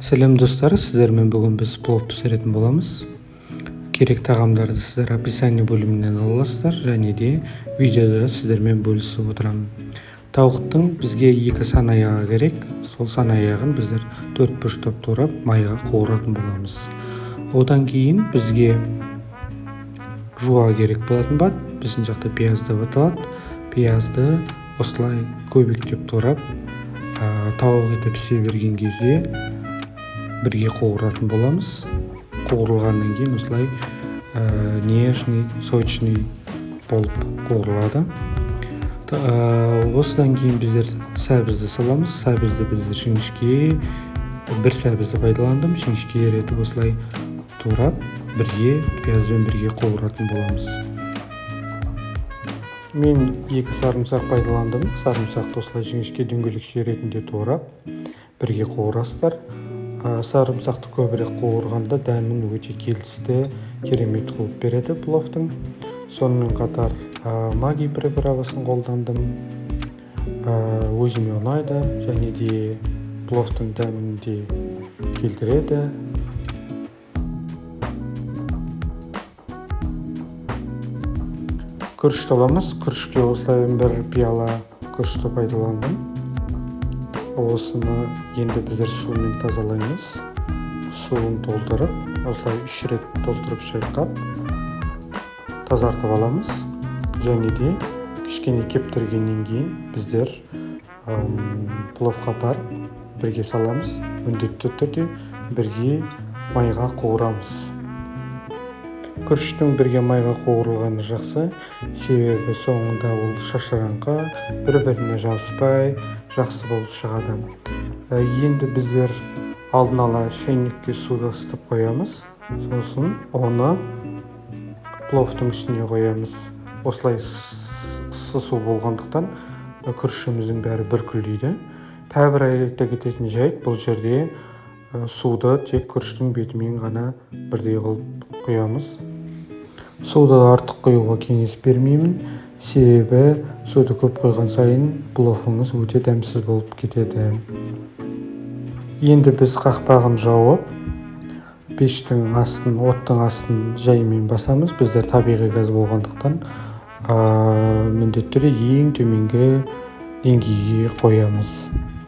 Сәлем достар, сіздермен бүгін біз плов пісіретін боламыз. Керек тағамдарды сіздер описание бөлімінен ала аласыздар, және де видеода сіздермен бөлісіп отырамын. Тауықтың бізге 2 сан аяғы керек. Сол сан аяғын біздер 4 бұрыштап турап майға қуыратын боламыз. Одан кейін бізге жуа керек болатын бат. Біздің жақта пияз деп аталады. Пиязды осылай көбіктеп турап, тауық еті пісе берген кезде бірге қуыратын боламыз. Қуырылғаннан кейін осылай нежный, сочный болып қуырылады. Осыдан кейін біздер сәбізді саламыз. Сәбізді біздер жіңішке, бір сәбізді пайдаландым. Жіңішке етіп осылай турап, бірге пиязбен бірге қуыратын боламыз. Мен 2 сарымсақ пайдаландым. Сарымсақты осылай жіңішке дөңгелекше ретінде турап, бірге қуырасыздар. Сарымсақты көбірек қуырғанда дәмін өте келісті, керемет қылып береді пловтың. Сонымен қатар маги приправасын қолдандым. Өзіме ұнайды, және де пловтың дәмін де келтіреді. Күрішті аламыз. Күрішке осылай 1 пиала күрішті пайдаландым. Осыны енді біздер сумен тазалаймыз. Суын толтырып, осылай 3 рет толтырып шайқап, тазартып аламыз. Және де кішкене кептіргеннен кейін біздер пловқа барып бірге саламыз. Міндетті түрде бірге майға қуырамыз. Күріштің бірге майға қуырылғаны жақсы, себебі соңында ол шашыраңқы, бір-біріне жабыспай жақсы болып шығады. Енді біздер алдын ала шайнекке суды ысытып қоямыз. Сосын оны пловтың үстіне қоямыз. Осылай су болғандықтан күрішіміздің бәрі бүркілдейді. Тәбір айта кететін жайт, бұл жерде суды тек күріштің бетімен ғана бірдей қылып құямыз. Суды артық құюға кеңес бермеймін, себебі суды көп құйған сайын пловыңыз өте дәмсіз болып кетеді. Енді біз қақпағын жауып, пештің астын, оттың астын жаймен басамыз. Біздер табиғи газ болғандықтан міндетті түрде ең төменгі деңгейге қоямыз.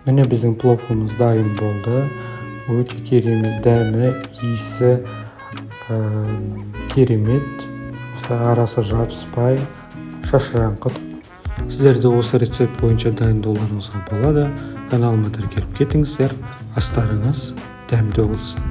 Міне біздің пловымыз дайын болды. Өте керемет, дәмі, иісі керемет. Арасы жабыспай, шашыраңқы. Сіздерді осы рецепт бойынша дайындауларыңызға болады. Каналыма тіркеліп кетіңіздер. Астарыңыз дәмді болсын.